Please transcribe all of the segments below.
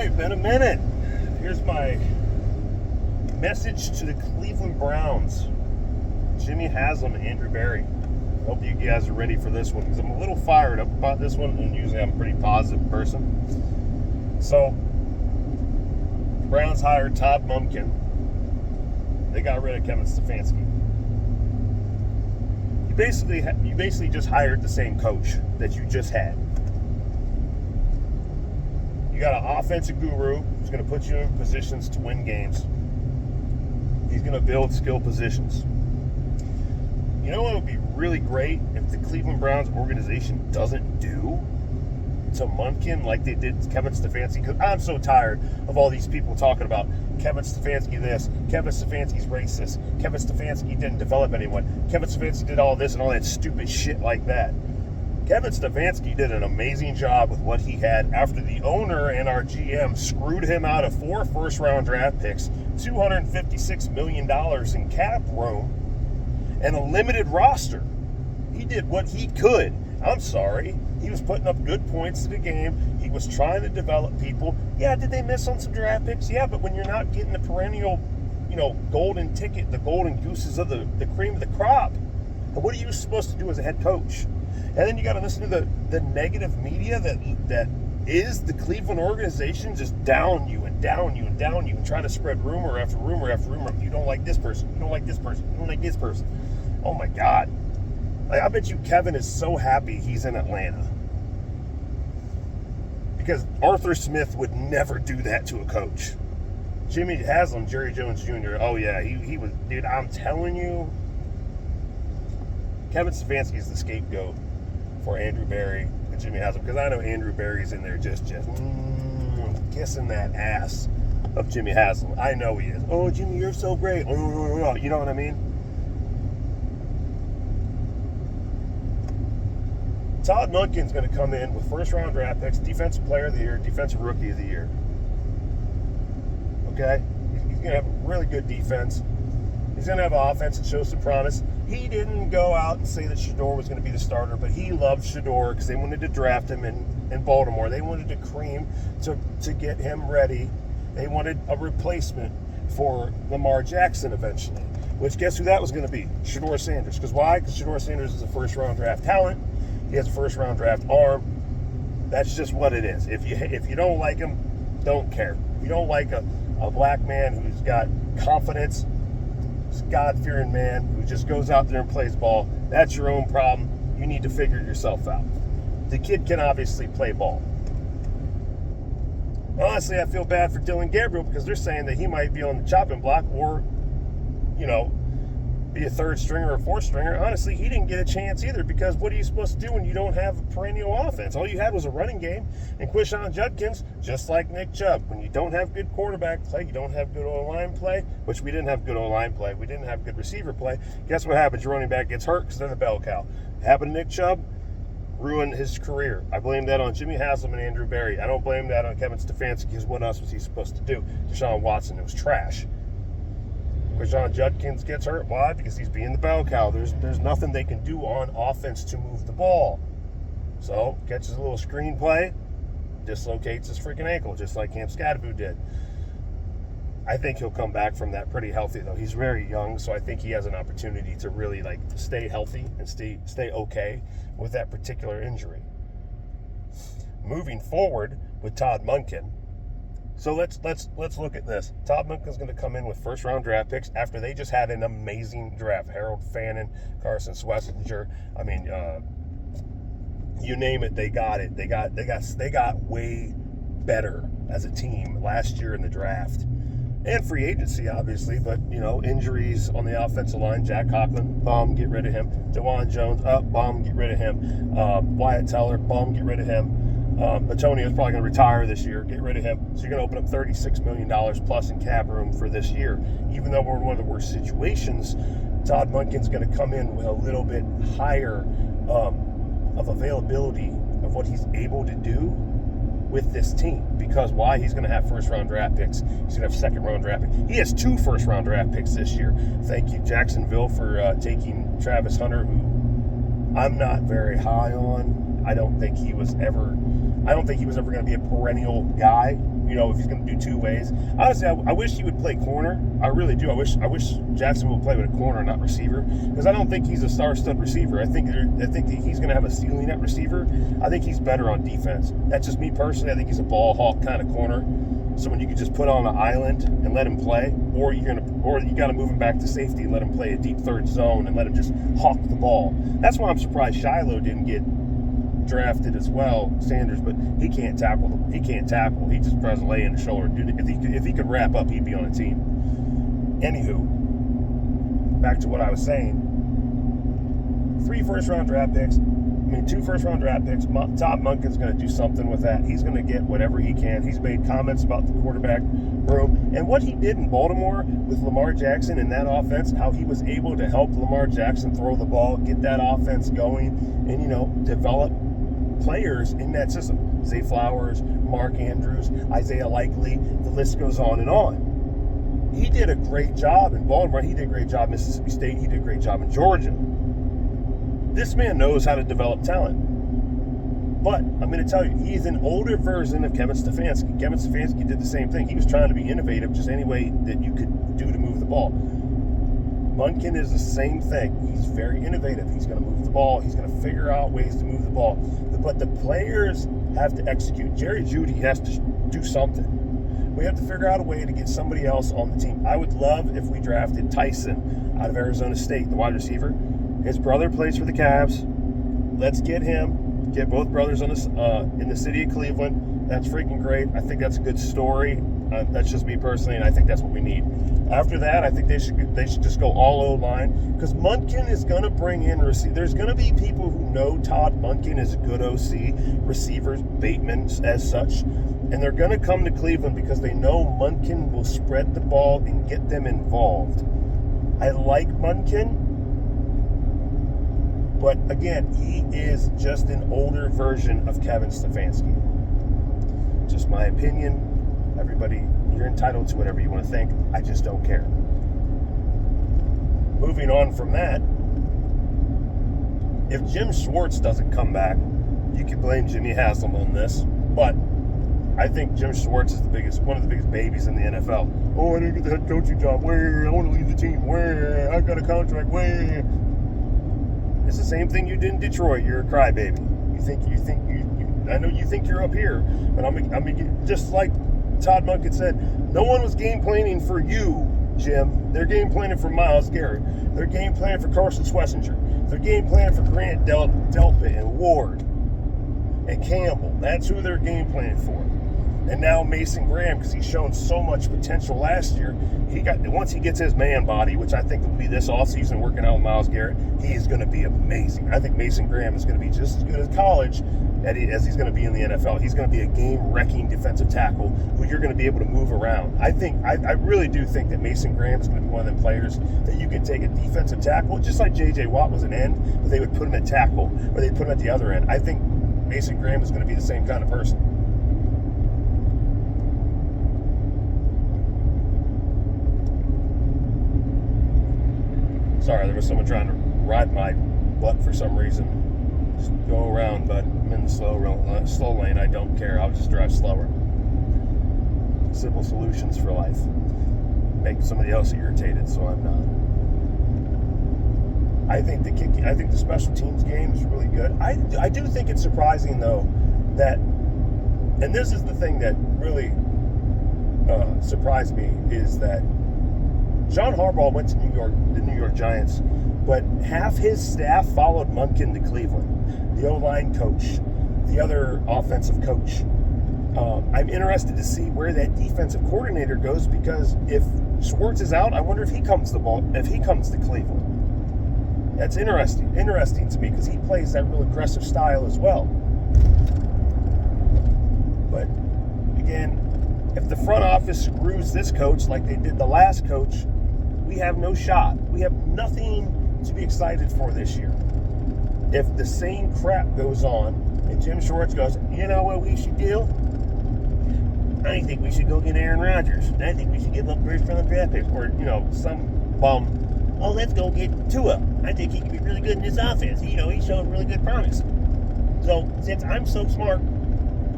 right, been a minute. Here's my message to the Cleveland Browns. Jimmy Haslam and Andrew Berry. Hope you guys are ready for this one because I'm a little fired up about this one, and usually I'm a pretty positive person. So, the Browns hired Todd Monken. They got rid of Kevin Stefanski. You basically just hired the same coach that you just had. You got an offensive guru who's going to put you in positions to win games. He's going to build skill positions. You know what would be really great if the Cleveland Browns organization doesn't do to Monken like they did to Kevin Stefanski? Because I'm so tired of all these people talking about Kevin Stefanski this, Kevin Stefanski's racist, Kevin Stefanski didn't develop anyone, Kevin Stefanski did all this and all that stupid shit like that. Kevin Stefanski did an amazing job with what he had after the owner and our GM screwed him out of 4 first-round draft picks, $256 million in cap room, and a limited roster. He did what he could. I'm sorry. He was putting up good points to the game. He was trying to develop people. Yeah, did they miss on some draft picks? Yeah, but when you're not getting the perennial, golden ticket, the golden gooses of the cream of the crop, what are you supposed to do as a head coach? And then you got to listen to the negative media that is the Cleveland organization just down you and down you and down you and trying to spread rumor after rumor after rumor. You don't like this person. You don't like this person. You don't like this person. Oh, my God. I bet you Kevin is so happy he's in Atlanta. Because Arthur Smith would never do that to a coach. Jimmy Haslam, Jerry Jones Jr., oh, yeah, he was, dude, I'm telling you, Kevin Stefanski is the scapegoat for Andrew Berry and Jimmy Haslam, because I know Andrew Berry's in there just kissing that ass of Jimmy Haslam. I know he is. Oh, Jimmy, you're so great. You know what I mean? Todd Monken's going to come in with first-round draft picks, defensive player of the year, defensive rookie of the year. Okay? He's going to have a really good defense. He's going to have an offense that shows some promise. He didn't go out and say that Shedeur was going to be the starter, but he loved Shedeur because they wanted to draft him in Baltimore. They wanted to cream to get him ready. They wanted a replacement for Lamar Jackson eventually, which guess who that was going to be? Shedeur Sanders. Because why? Because Shedeur Sanders is a first-round draft talent. He has a first-round draft arm. That's just what it is. If you don't like him, don't care. If you don't like a black man who's got confidence, God-fearing man who just goes out there and plays ball, that's your own problem. You need to figure it yourself out. The kid can obviously play ball. Honestly, I feel bad for Dylan Gabriel because they're saying that he might be on the chopping block or, be a third stringer or fourth stringer. Honestly, he didn't get a chance either because what are you supposed to do when you don't have a perennial offense? All you had was a running game and Quishon Judkins, just like Nick Chubb. When you don't have good quarterback play, you don't have good O-line play, which we didn't have good O-line play. We didn't have good receiver play. Guess what happens? Your running back gets hurt because they're the bell cow. It happened to Nick Chubb, ruined his career. I blame that on Jimmy Haslam and Andrew Berry. I don't blame that on Kevin Stefanski because what else was he supposed to do? Deshaun Watson, it was trash. Quishon Judkins gets hurt. Why? Because he's being the bell cow. There's nothing they can do on offense to move the ball. So, catches a little screen play, dislocates his freaking ankle, just like Cam Scadaboo did. I think he'll come back from that pretty healthy, though. He's very young, so I think he has an opportunity to really stay healthy and stay okay with that particular injury. Moving forward with Todd Monken. So let's look at this. Todd Monken's going to come in with first-round draft picks after they just had an amazing draft. Harold Fannin, Carson Schlesinger. I mean, you name it, they got it. They got way better as a team last year in the draft. And free agency, obviously, but, injuries on the offensive line. Jack Conklin, bomb, get rid of him. DeJuan Jones, bomb, get rid of him. Wyatt Teller, bomb, get rid of him. Antonio's probably going to retire this year. Get rid of him. So you're going to open up $36 million plus in cap room for this year. Even though we're in one of the worst situations, Todd Monken's going to come in with a little bit higher of availability of what he's able to do with this team. Because why? He's going to have first-round draft picks. He's going to have second-round draft picks. He has 2 first-round draft picks this year. Thank you, Jacksonville, for taking Travis Hunter, who I'm not very high on. I don't think he was ever I don't think he was ever going to be a perennial guy, if he's going to do two ways. Honestly, I wish he would play corner. I really do. I wish Jackson would play with a corner, not receiver, because I don't think he's a star-stud receiver. I think that he's going to have a ceiling at receiver. I think he's better on defense. That's just me personally. I think he's a ball hawk kind of corner. Someone you could just put on an island and let him play, or you got to move him back to safety and let him play a deep third zone and let him just hawk the ball. That's why I'm surprised Shiloh didn't get drafted as well, Sanders, but he can't tackle. He just tries to lay in the shoulder. Dude, if he could wrap up, he'd be on a team. Anywho, back to what I was saying. 2 first-round draft picks. Todd Monken's going to do something with that. He's going to get whatever he can. He's made comments about the quarterback room. And what he did in Baltimore with Lamar Jackson in that offense, how he was able to help Lamar Jackson throw the ball, get that offense going, and, develop players in that system. Zay Flowers, Mark Andrews, Isaiah Likely, the list goes on and on. He did a great job in Baltimore. He did a great job in Mississippi State. He did a great job in Georgia. This man knows how to develop talent. But I'm going to tell you, he's an older version of Kevin Stefanski. Kevin Stefanski did the same thing. He was trying to be innovative just any way that you could do to move the ball. Monken is the same thing. He's very innovative. He's going to move the ball. He's going to figure out ways to move the ball. But the players have to execute. Jerry Jeudy has to do something. We have to figure out a way to get somebody else on the team. I would love if we drafted Tyson out of Arizona State, the wide receiver. His brother plays for the Cavs. Let's get him. Get both brothers in the city of Cleveland. That's freaking great. I think that's a good story. That's just me personally, and I think that's what we need. After that, I think they should just go all O-line, because Monken is going to bring in receivers. There's going to be people who know Todd Monken is a good OC, receivers, Bateman as such, and they're going to come to Cleveland because they know Monken will spread the ball and get them involved. I like Monken, but again, he is just an older version of Kevin Stefanski. Just my opinion. Everybody, you're entitled to whatever you want to think. I just don't care. Moving on from that, if Jim Schwartz doesn't come back, you can blame Jimmy Haslam on this, but I think Jim Schwartz is one of the biggest babies in the NFL. Oh, I didn't get the head coaching job. Where? I want to leave the team. Where? I got a contract. Where? It's the same thing you did in Detroit. You're a crybaby. I know you think you're up here, but I'm just like Todd Monken said, no one was game planning for you, Jim. They're game planning for Myles Garrett. They're game planning for Carson Schlesinger. They're game planning for Grant Delpit and Ward and Campbell. That's who they're game planning for. And now Mason Graham, because he's shown so much potential last year, once he gets his man body, which I think will be this offseason working out with Myles Garrett, he is going to be amazing. I think Mason Graham is going to be just as good as college as he's going to be in the NFL. He's going to be a game-wrecking defensive tackle who you're going to be able to move around. I really do think that Mason Graham is going to be one of them players that you can take a defensive tackle, just like J.J. Watt was an end, but they would put him at tackle, or they'd put him at the other end. I think Mason Graham is going to be the same kind of person. Sorry, there was someone trying to ride my butt for some reason. Just go around, but I'm in the slow lane. I don't care. I'll just drive slower. Simple solutions for life. Make somebody else irritated, so I'm not. I think the special teams game is really good. I do think it's surprising though that, and this is the thing that really surprised me, is that John Harbaugh went to the New York Giants, but half his staff followed Monken to Cleveland. The O-line coach, the other offensive coach. I'm interested to see where that defensive coordinator goes, because if Schwartz is out, I wonder if he comes to Cleveland. That's interesting to me, because he plays that real aggressive style as well. But again, if the front office screws this coach like they did the last coach, we have no shot. We have nothing to be excited for this year. If the same crap goes on and Jim Schwartz goes, you know what we should do? I think we should go get Aaron Rodgers. I think we should give up first-round draft picks. Or, some bum, oh, let's go get Tua. I think he can be really good in this offense. He's showing really good promise. So, since I'm so smart,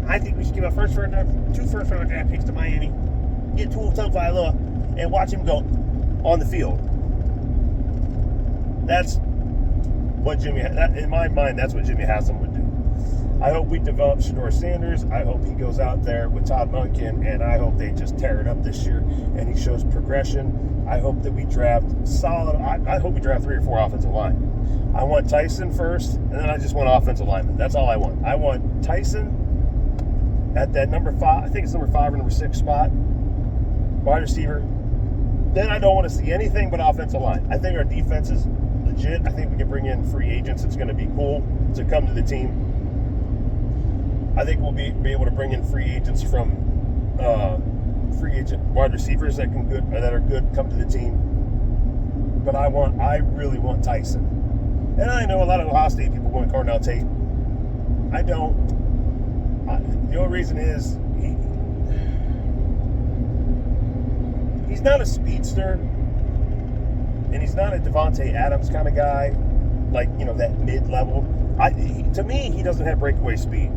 I think we should give up two first-round draft picks to Miami, get Tua Tagovailoa, and watch him go on the field. That's what in my mind, that's what Jimmy Haslam would do. I hope we develop Shedeur Sanders. I hope he goes out there with Todd Monken, and I hope they just tear it up this year and he shows progression. I hope that we draft solid. I hope we draft 3 or 4 offensive line. I want Tyson first, and then I just want offensive linemen. That's all I want. I want Tyson at that number 5. I think it's number 5 or number 6 spot, wide receiver. Then I don't want to see anything but offensive line. I think our defense is legit. I think we can bring in free agents. It's going to be cool to come to the team. I think we'll be able to bring in free agents from free agent wide receivers that are good come to the team. But I really want Tyson. And I know a lot of Ohio State people want Cornell Tate. I don't. The only reason is he's not a speedster, and he's not a Devontae Adams kind of guy, like, that mid-level. To me, he doesn't have breakaway speed.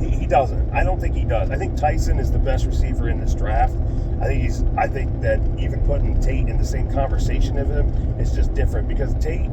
He doesn't. I don't think he does. I think Tyson is the best receiver in this draft. I think that even putting Tate in the same conversation of him is just different, because Tate,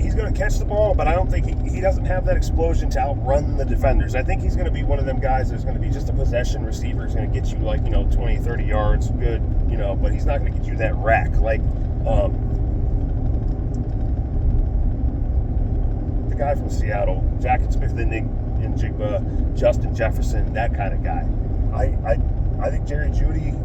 he's going to catch the ball, but I don't think he doesn't have that explosion to outrun the defenders. I think he's going to be one of them guys that's going to be just a possession receiver. He's going to get you 20, 30 yards, good, but he's not going to get you that rack like guy from Seattle, Jackson Smith-Njigba, Justin Jefferson, that kind of guy. I think Jerry Jeudy,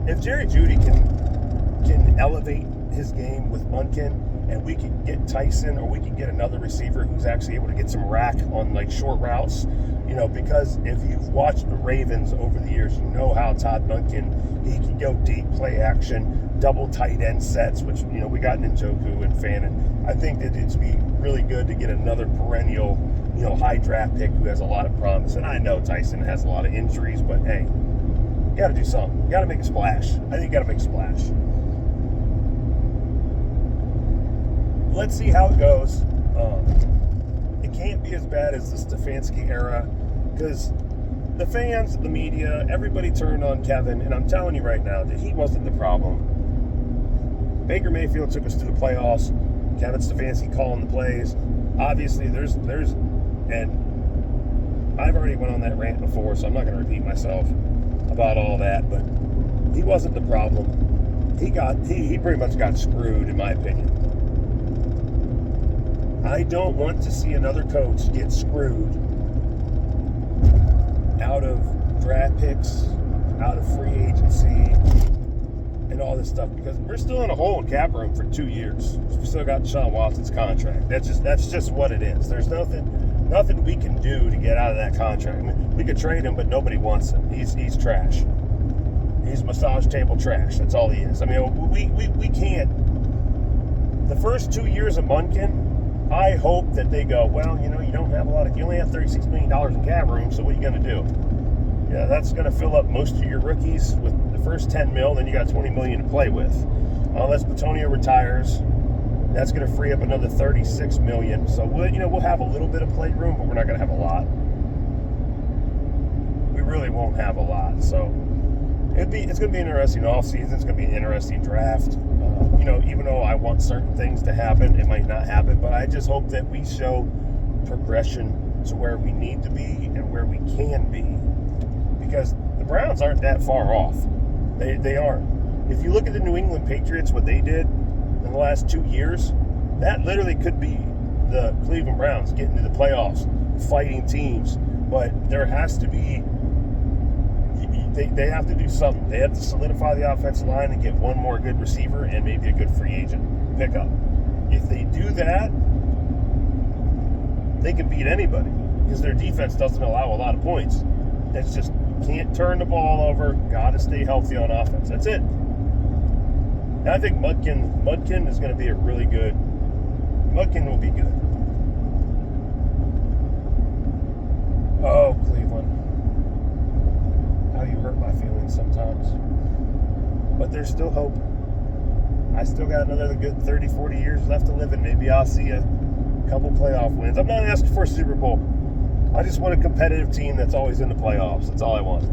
if Jerry Jeudy can elevate his game with Monken, and we can get Tyson, or we can get another receiver who's actually able to get some rack on short routes, because if you've watched the Ravens over the years, you know how Todd Monken, he can go deep, play action, double tight end sets, which, we got Njoku and Fannin. I think that it'd be really good to get another perennial, high draft pick who has a lot of promise. And I know Tyson has a lot of injuries, but hey, you got to do something. You got to make a splash. I think you got to make a splash. Let's see how it goes. It can't be as bad as the Stefanski era, because the fans, the media, everybody turned on Kevin, and I'm telling you right now that he wasn't the problem. Baker Mayfield took us to the playoffs. Kevin Stefanski calling the plays. Obviously, there's, and I've already went on that rant before, so I'm not going to repeat myself about all that, but he wasn't the problem. He pretty much got screwed, in my opinion. I don't want to see another coach get screwed out of draft picks, out of free agency, and all this stuff, because we're still in a hole in cap room for 2 years. We still got Deshaun Watson's contract. That's just what it is. There's nothing we can do to get out of that contract. I mean, we could trade him, but nobody wants him. He's trash. He's massage table trash. That's all he is. I mean, we can't. The first 2 years of Monken, I hope that they go, well, you don't have you only have $36 million in cap room, so what are you going to do? Yeah, that's going to fill up most of your rookies with the first $10 million, then you got $20 million to play with. Unless Bitonio retires, that's going to free up another $36 million. So we'll have a little bit of playroom, but we're not going to have a lot. We really won't have a lot. So it's going to be an interesting offseason. It's going to be an interesting draft. Even though I want certain things to happen, it might not happen, but I just hope that we show progression to where we need to be and where we can be, because the Browns aren't that far off. They aren't. If you look at the New England Patriots, what they did in the last 2 years, that literally could be the Cleveland Browns getting to the playoffs, fighting teams. But there has to be, they have to do something. They have to solidify the offensive line and get one more good receiver and maybe a good free agent pickup. If they do that, they can beat anybody, because their defense doesn't allow a lot of points. It's just, can't turn the ball over, got to stay healthy on offense. That's it. And I think Mudkin is going to be Mudkin will be good. Oh, Cleveland. How you hurt my feelings sometimes. But there's still hope. I still got another good 30, 40 years left to live, and maybe I'll see a a couple playoff wins. I'm not asking for a Super Bowl. I just want a competitive team that's always in the playoffs. That's all I want.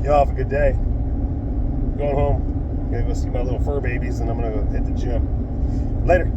Y'all have a good day. I'm going home. I'm going to go see my little fur babies, and I'm going to go hit the gym. Later.